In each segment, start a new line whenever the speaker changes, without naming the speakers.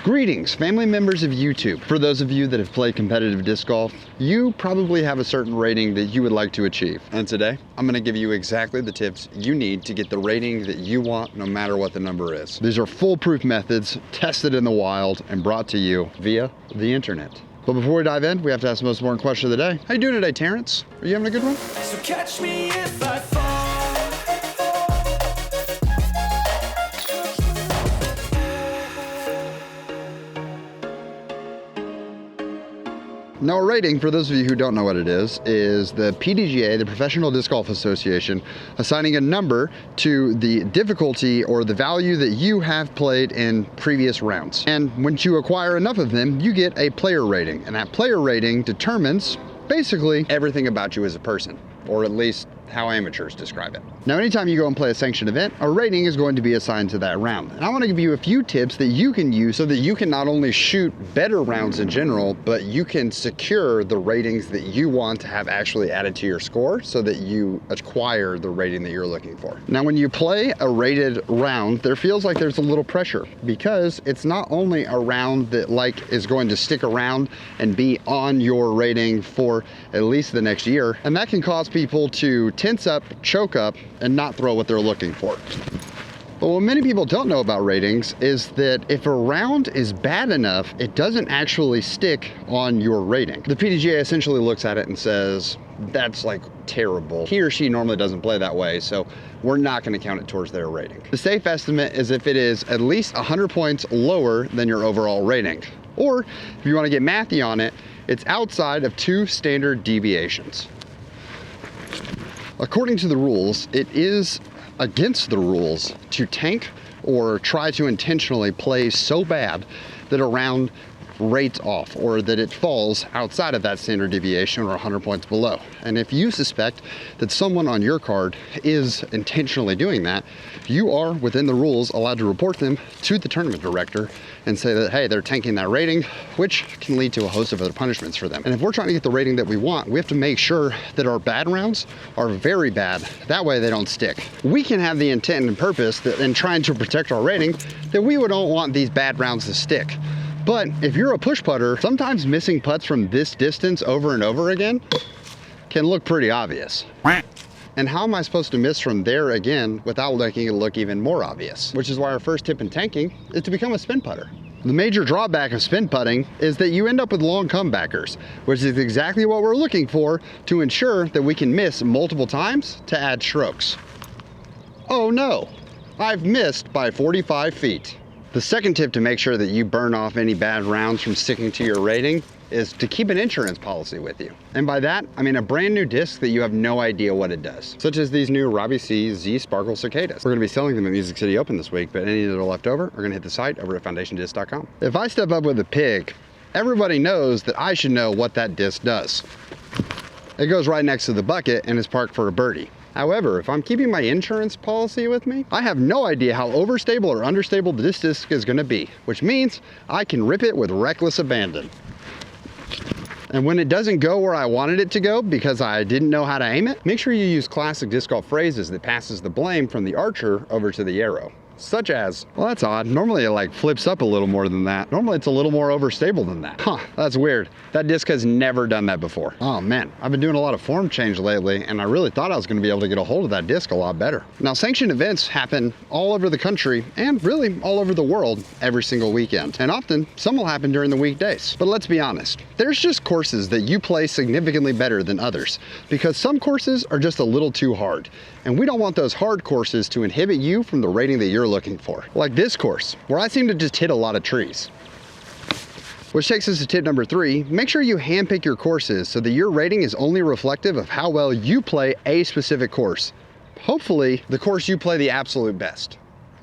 Greetings, family members of YouTube. For those of you that have played competitive disc golf, you probably have a certain rating that you would like to achieve. And today, I'm gonna give you exactly the tips you need to get the rating that you want no matter what the number is. These are foolproof methods, tested in the wild, and brought to you via the internet. But before we dive in, we have to ask the most important question of the day. How you doing today, Terrence? Are you having a good one?
So catch me if I fall.
Now, a rating, for those of you who don't know what it is the PDGA, the Professional Disc Golf Association, assigning a number to the difficulty or the value that you have played in previous rounds. And once you acquire enough of them, you get a player rating. And that player rating determines basically everything about you as a person, or at least how amateurs describe it. Now, anytime you go and play a sanctioned event, a rating is going to be assigned to that round. And I want to give you a few tips that you can use so that you can not only shoot better rounds in general, but you can secure the ratings that you want to have actually added to your score so that you acquire the rating that you're looking for. Now, when you play a rated round, there feels like there's a little pressure because it's not only a round that is going to stick around and be on your rating for at least the next year. And that can cause people to tense up, choke up, and not throw what they're looking for. But what many people don't know about ratings is that if a round is bad enough, it doesn't actually stick on your rating. The PDGA essentially looks at it and says, that's like terrible. He or she normally doesn't play that way, so we're not gonna count it towards their rating. The safe estimate is if it is at least 100 points lower than your overall rating. Or if you wanna get mathy on it, it's outside of 2 standard deviations. According to the rules, it is against the rules to tank or try to intentionally play so bad that a round rates off or that it falls outside of that standard deviation or 100 points below. And if you suspect that someone on your card is intentionally doing that, you are within the rules allowed to report them to the tournament director and say that, hey, they're tanking that rating, which can lead to a host of other punishments for them. And if we're trying to get the rating that we want, we have to make sure that our bad rounds are very bad. That way they don't stick. We can have the intent and purpose that in trying to protect our rating that we don't want these bad rounds to stick. But if you're a push putter, sometimes missing putts from this distance over and over again can look pretty obvious. And how am I supposed to miss from there again without making it look even more obvious? Which is why our first tip in tanking is to become a spin putter. The major drawback of spin putting is that you end up with long comebackers, which is exactly what we're looking for to ensure that we can miss multiple times to add strokes. Oh no, I've missed by 45 feet. The second tip to make sure that you burn off any bad rounds from sticking to your rating is to keep an insurance policy with you. And by that, I mean a brand new disc that you have no idea what it does, such as these new Robbie Z Sparkle Cicadas. We're gonna be selling them at Music City Open this week, but any that are left over are gonna hit the site over at foundationdisc.com. If I step up with a pig, everybody knows that I should know what that disc does. It goes right next to the bucket and is parked for a birdie. However, if I'm keeping my insurance policy with me, I have no idea how overstable or understable this disc is gonna be, which means I can rip it with reckless abandon. And when it doesn't go where I wanted it to go because I didn't know how to aim it, make sure you use classic disc golf phrases that passes the blame from the archer over to the arrow. Such as, well, that's odd. Normally it flips up a little more than that. Normally it's a little more overstable than that. Huh, that's weird. That disc has never done that before. Oh man, I've been doing a lot of form change lately and I really thought I was gonna be able to get a hold of that disc a lot better. Now, sanctioned events happen all over the country and really all over the world every single weekend. And often some will happen during the weekdays. But let's be honest, there's just courses that you play significantly better than others because some courses are just a little too hard. And we don't want those hard courses to inhibit you from the rating that you're looking for. Like this course, where I seem to just hit a lot of trees. Which takes us to tip number 3, make sure you handpick your courses so that your rating is only reflective of how well you play a specific course. Hopefully, the course you play the absolute best.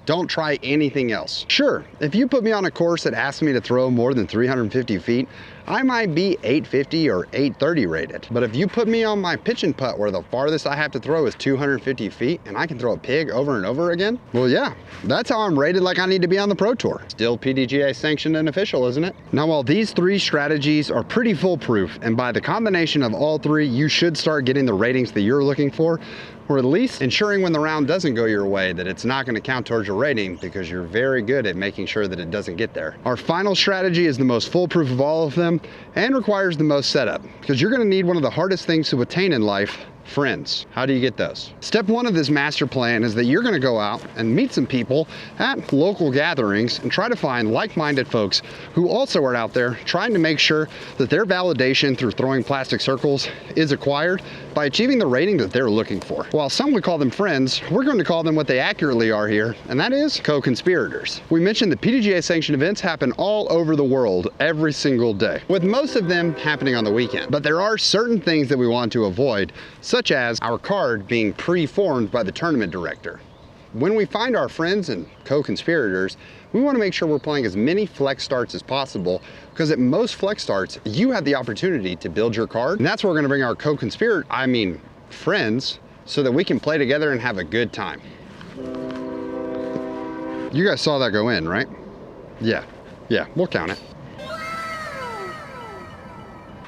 Don't try anything else. Sure, if you put me on a course that asks me to throw more than 350 feet, I might be 850 or 830 rated. But if you put me on my pitch and putt where the farthest I have to throw is 250 feet and I can throw a pig over and over again, well yeah, that's how I'm rated like I need to be on the Pro Tour. Still PDGA sanctioned and official, isn't it? Now, while these 3 strategies are pretty foolproof, and by the combination of all 3, you should start getting the ratings that you're looking for, or at least ensuring when the round doesn't go your way that it's not going to count towards your rating because you're very good at making sure that it doesn't get there. Our final strategy is the most foolproof of all of them and requires the most setup, because you're going to need one of the hardest things to attain in life: friends. How do you get those? Step one of this master plan is that you're going to go out and meet some people at local gatherings and try to find like-minded folks who also are out there trying to make sure that their validation through throwing plastic circles is acquired by achieving the rating that they're looking for. While some would call them friends, we're going to call them what they accurately are here, and that is co-conspirators. We mentioned that PDGA sanctioned events happen all over the world every single day, with most of them happening on the weekend. But there are certain things that we want to avoid, such as our card being pre-formed by the tournament director. When we find our friends and co-conspirators, we want to make sure we're playing as many flex starts as possible, because at most flex starts, you have the opportunity to build your card. And that's where we're going to bring our friends, so that we can play together and have a good time. You guys saw that go in, right? Yeah, we'll count it.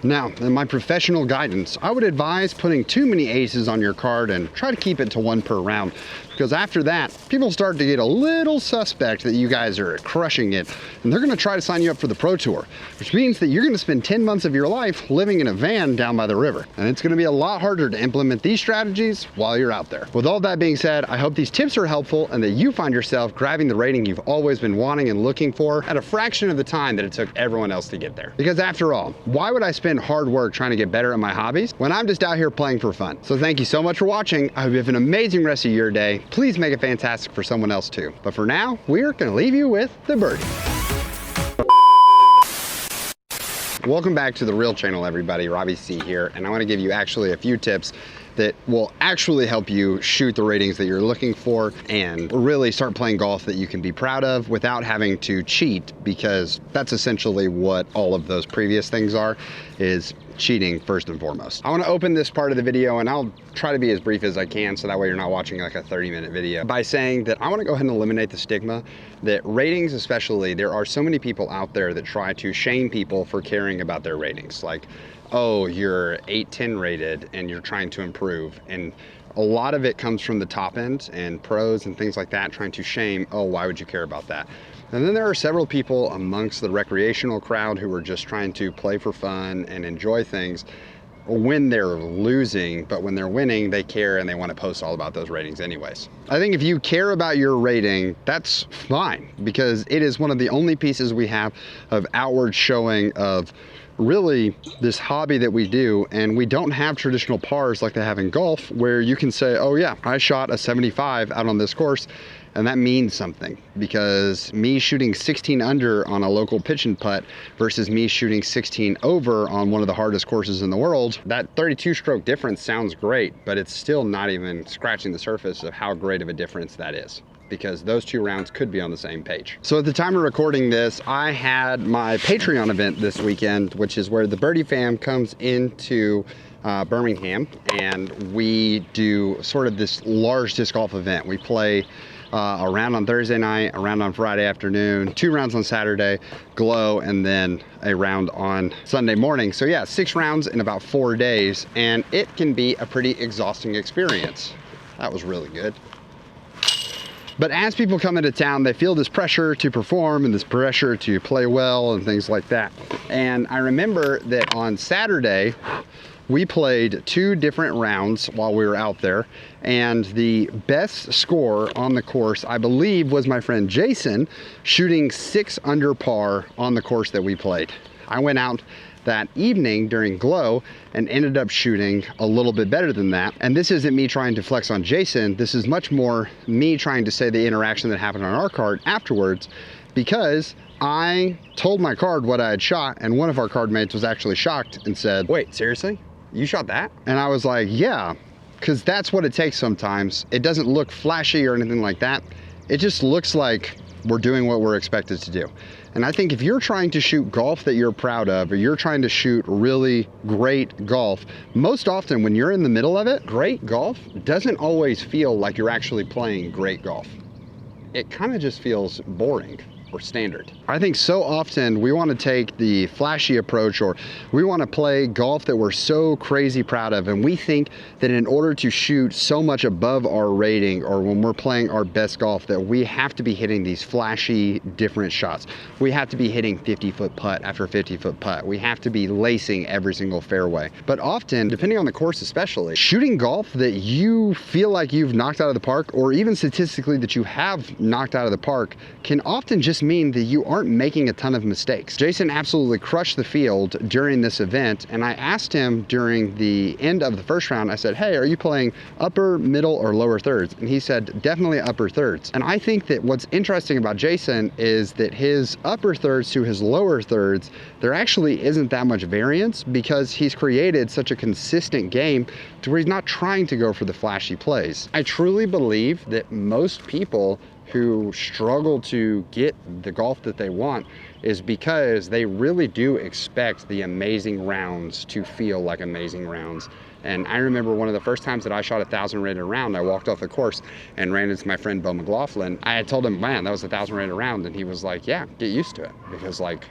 Now, in my professional guidance, I would advise putting too many aces on your card and try to keep it to 1 per round, because after that, people start to get a little suspect that you guys are crushing it, and they're going to try to sign you up for the Pro Tour, which means that you're going to spend 10 months of your life living in a van down by the river. And it's going to be a lot harder to implement these strategies while you're out there. With all that being said, I hope these tips are helpful and that you find yourself grabbing the rating you've always been wanting and looking for at a fraction of the time that it took everyone else to get there. Because after all, why would I spend hard work trying to get better at my hobbies when I'm just out here playing for fun? So thank you so much for watching. I hope you have an amazing rest of your day. Please make it fantastic for someone else too. But for now, we're going to leave you with the birdie. Welcome back to the real channel, everybody. Robbie C here, and I want to give you actually a few tips that will actually help you shoot the ratings that you're looking for and really start playing golf that you can be proud of without having to cheat, because that's essentially what all of those previous things are, is cheating first and foremost. I want to open this part of the video, and I'll try to be as brief as I can so that way you're not watching like a 30-minute video, by saying that I want to go ahead and eliminate the stigma that ratings, especially, there are so many people out there that try to shame people for caring about their ratings. Like, oh, you're 810 rated and you're trying to improve. And a lot of it comes from the top end and pros and things like that, trying to shame, oh, why would you care about that? And then there are several people amongst the recreational crowd who are just trying to play for fun and enjoy things when they're losing, but when they're winning, they care and they want to post all about those ratings anyways. I think if you care about your rating, that's fine, because it is one of the only pieces we have of outward showing of really this hobby that we do. And we don't have traditional pars like they have in golf, where you can say, oh yeah, I shot a 75 out on this course, and that means something, because me shooting 16 under on a local pitch and putt versus me shooting 16 over on one of the hardest courses in the world, that 32 stroke difference sounds great, but it's still not even scratching the surface of how great of a difference that is, because those two rounds could be on the same page. So at the time of recording this, I had my Patreon event this weekend, which is where the Birdie fam comes into Birmingham, and we do sort of this large disc golf event. We play a round on Thursday night, a round on Friday afternoon, 2 rounds on Saturday, glow, and then a round on Sunday morning. So yeah, 6 rounds in about 4 days, and it can be a pretty exhausting experience. That was really good. But as people come into town, they feel this pressure to perform and this pressure to play well and things like that. And I remember that on Saturday, we played 2 different rounds while we were out there, and the best score on the course, I believe, was my friend Jason, shooting 6 under par on the course that we played. I went out that evening during glow and ended up shooting a little bit better than that. And this isn't me trying to flex on Jason, this is much more me trying to say the interaction that happened on our card afterwards, because I told my card what I had shot, and one of our card mates was actually shocked and said, wait, seriously? You shot that? And I was like, yeah, because that's what it takes sometimes. It doesn't look flashy or anything like that. It just looks like we're doing what we're expected to do. And I think if you're trying to shoot golf that you're proud of, or you're trying to shoot really great golf, most often when you're in the middle of it, great golf doesn't always feel like you're actually playing great golf. It kind of just feels boring. or standard. I think so often we want to take the flashy approach, or we want to play golf that we're so crazy proud of, and we think that in order to shoot so much above our rating, or when we're playing our best golf, that we have to be hitting these flashy different shots. We have to be hitting 50-foot putt after 50-foot putt. We have to be lacing every single fairway. But often, depending on the course especially, shooting golf that you feel like you've knocked out of the park, or even statistically that you have knocked out of the park, can often just mean that you aren't making a ton of mistakes. Jason absolutely crushed the field during this event, and I asked him during the end of the first round, I said, hey, are you playing upper, middle, or lower thirds? And he said, definitely upper thirds. And I think that what's interesting about Jason is that his upper thirds to his lower thirds, there actually isn't that much variance, because he's created such a consistent game to where he's not trying to go for the flashy plays. I truly believe that most people who struggle to get the golf that they want is because they really do expect the amazing rounds to feel like amazing rounds. And I remember one of the first times that I shot 1,000 rated round, I walked off the course and ran into my friend Bo McLaughlin. I had told him, man, that was 1,000 rated round. And he was like, yeah, get used to it. Because like,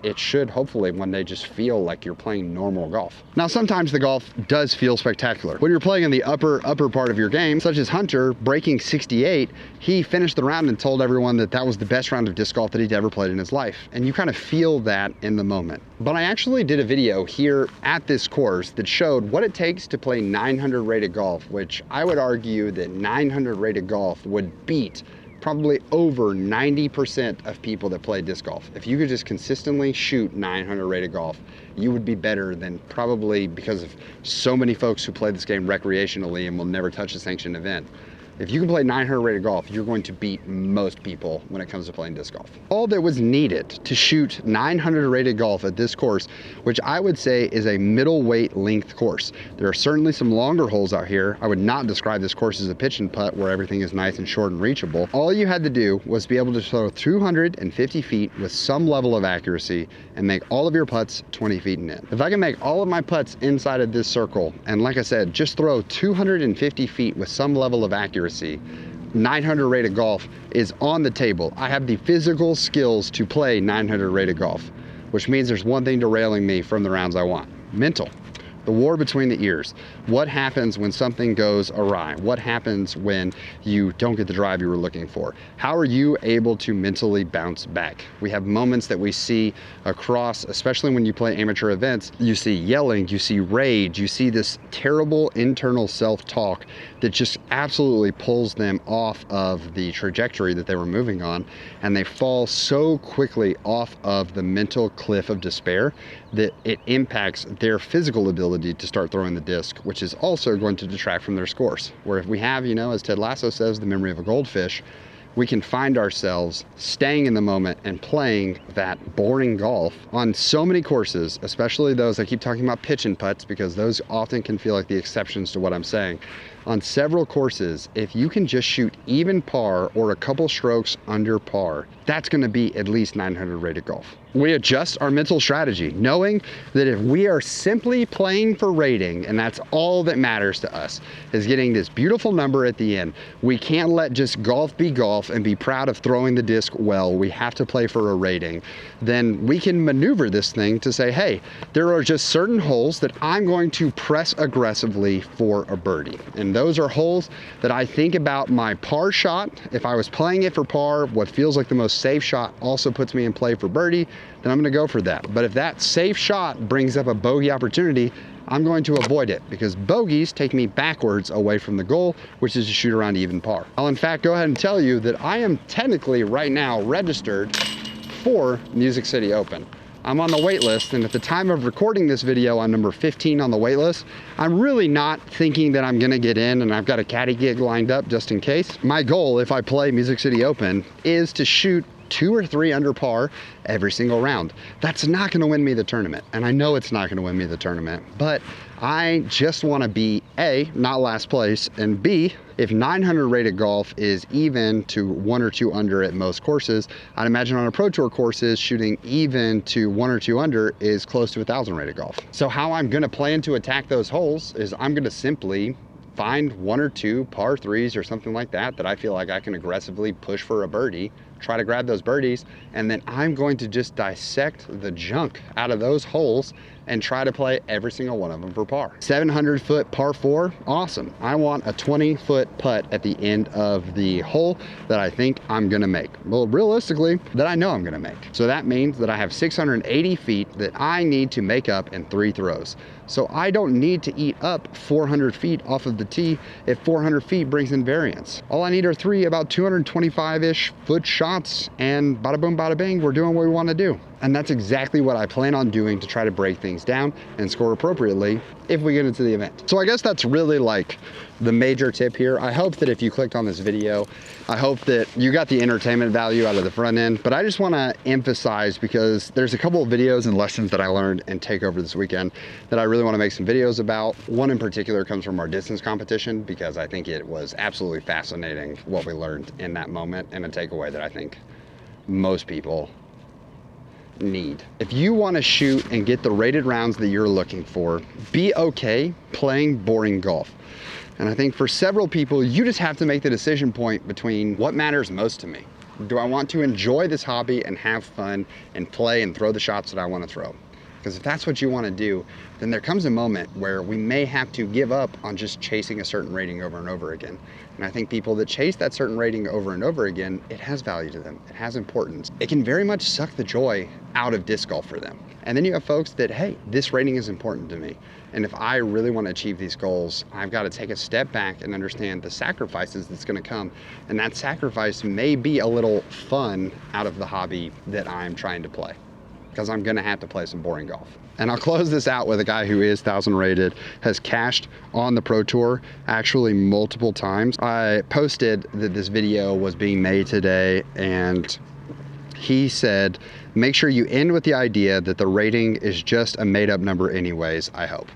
it should hopefully one day just feel like you're playing normal golf. Now, sometimes the golf does feel spectacular. When you're playing in the upper part of your game, such as Hunter breaking 68, he finished the round and told everyone that that was the best round of disc golf that he'd ever played in his life. And you kind of feel that in the moment. But I actually did a video here at this course that showed what it takes to play 900 rated golf, which I would argue that 900 rated golf would beat probably over 90% of people that play disc golf. If you could just consistently shoot 900 rated golf, you would be better than probably, because of so many folks who play this game recreationally and will never touch a sanctioned event. If you can play 900 rated golf, you're going to beat most people when it comes to playing disc golf. All that was needed to shoot 900 rated golf at this course, which I would say is a middleweight length course. There are certainly some longer holes out here. I would not describe this course as a pitch and putt where everything is nice and short and reachable. All you had to do was be able to throw 250 feet with some level of accuracy and make all of your putts 20 feet in. If I can make all of my putts inside of this circle, and like I said, just throw 250 feet with some level of accuracy, 900 rated golf is on the table. I have the physical skills to play 900 rated golf, which means there's one thing derailing me from the rounds I want: mental. The war between the ears. What happens when something goes awry? What happens when you don't get the drive you were looking for? How are you able to mentally bounce back? We have moments that we see across, especially when you play amateur events, you see yelling, you see rage, you see this terrible internal self-talk that just absolutely pulls them off of the trajectory that they were moving on, and they fall so quickly off of the mental cliff of despair that it impacts their physical ability to start throwing the disc, which is also going to detract from their scores. Where if we have, you know, as Ted Lasso says, the memory of a goldfish, we can find ourselves staying in the moment and playing that boring golf on so many courses, especially those I keep talking about pitch and putts, because those often can feel like the exceptions to what I'm saying. On several courses, if you can just shoot even par or a couple strokes under par, that's gonna be at least 900 rated golf. We adjust our mental strategy, knowing that if we are simply playing for rating, and that's all that matters to us, is getting this beautiful number at the end, we can't let just golf be golf and be proud of throwing the disc well. We have to play for a rating. Then we can maneuver this thing to say, hey, there are just certain holes that I'm going to press aggressively for a birdie. And those are holes that I think about my par shot. If I was playing it for par, what feels like the most safe shot also puts me in play for birdie, then I'm gonna go for that. But if that safe shot brings up a bogey opportunity, I'm going to avoid it, because bogeys take me backwards away from the goal, which is to shoot around even par. I'll in fact go ahead and tell you that I am technically right now registered for Music City Open. I'm on the wait list, and at the time of recording this video, I'm number 15 on the wait list. I'm really not thinking that I'm gonna get in, and I've got a caddy gig lined up just in case. My goal, if I play Music City Open, is to shoot 2 or 3 under par every single round. That's not gonna win me the tournament, and I know it's not gonna win me the tournament, but I just wanna be A, not last place, and B, if 900 rated golf is even to 1 or 2 under at most courses, I'd imagine on a Pro Tour courses, shooting even to 1 or 2 under is close to 1,000 rated golf. So how I'm gonna plan to attack those holes is I'm gonna simply find 1 or 2 par 3s or something like that that I feel like I can aggressively push for a birdie try to grab those birdies, and then I'm going to just dissect the junk out of those holes and try to play every single one of them for par. 700-foot par 4, awesome. I want a 20-foot putt at the end of the hole that I think I'm gonna make. Well, realistically, that I know I'm gonna make. So that means that I have 680 feet that I need to make up in 3 throws. So I don't need to eat up 400 feet off of the tee if 400 feet brings in variance. All I need are 3 about 225-ish foot shots, and bada boom, bada bing, we're doing what we want to do. And that's exactly what I plan on doing to try to break things down and score appropriately if we get into the event. So I guess that's really like the major tip here. I hope that if you clicked on this video, I hope that you got the entertainment value out of the front end, but I just want to emphasize, because there's a couple of videos and lessons that I learned in Takeover this weekend that I really want to make some videos about. One in particular comes from our distance competition, because I think it was absolutely fascinating what we learned in that moment, and a takeaway that I think most people need. If you want to shoot and get the rated rounds that you're looking for, be okay playing boring golf. And I think for several people, you just have to make the decision point between what matters most to me. Do I want to enjoy this hobby and have fun and play and throw the shots that I want to throw? Because if that's what you want to do, then there comes a moment where we may have to give up on just chasing a certain rating over and over again. And I think people that chase that certain rating over and over again, it has value to them. It has importance. It can very much suck the joy out of disc golf for them. And then you have folks that, hey, this rating is important to me. And if I really want to achieve these goals, I've got to take a step back and understand the sacrifices that's going to come. And that sacrifice may be a little fun out of the hobby that I'm trying to play, because I'm gonna have to play some boring golf. And I'll close this out with a guy who is 1,000 rated, has cashed on the Pro Tour actually multiple times. I posted that this video was being made today, and he said, make sure you end with the idea that the rating is just a made up number anyways, I hope.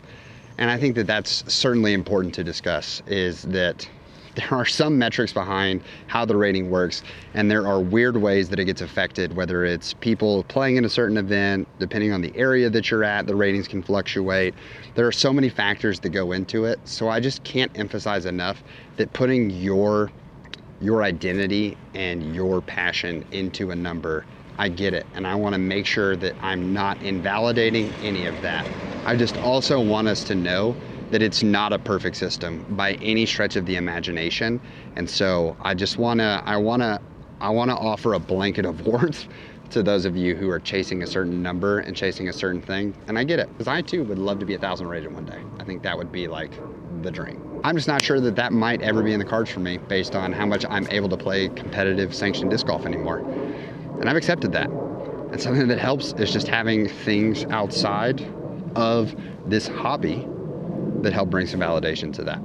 And I think that that's certainly important to discuss, is that there are some metrics behind how the rating works, and there are weird ways that it gets affected, whether it's people playing in a certain event, depending on the area that you're at, the ratings can fluctuate. There are so many factors that go into it. So I just can't emphasize enough that putting your identity and your passion into a number, I get it. And I want to make sure that I'm not invalidating any of that. I just also want us to know that it's not a perfect system by any stretch of the imagination. And so I just I wanna offer a blanket of warmth to those of you who are chasing a certain number and chasing a certain thing. And I get it, because I too would love to be 1,000 rated one day. I think that would be like the dream. I'm just not sure that that might ever be in the cards for me, based on how much I'm able to play competitive sanctioned disc golf anymore. And I've accepted that. And something that helps is just having things outside of this hobby that help bring some validation to that.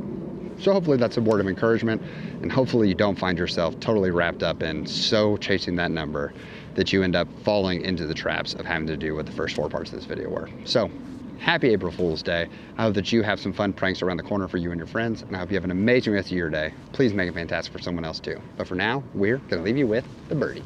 So hopefully that's a word of encouragement, and hopefully you don't find yourself totally wrapped up in so chasing that number that you end up falling into the traps of having to do what the first 4 parts of this video were. So happy April Fool's Day. I hope that you have some fun pranks around the corner for you and your friends, and I hope you have an amazing rest of your day. Please make it fantastic for someone else too. But for now, we're gonna leave you with the birdie.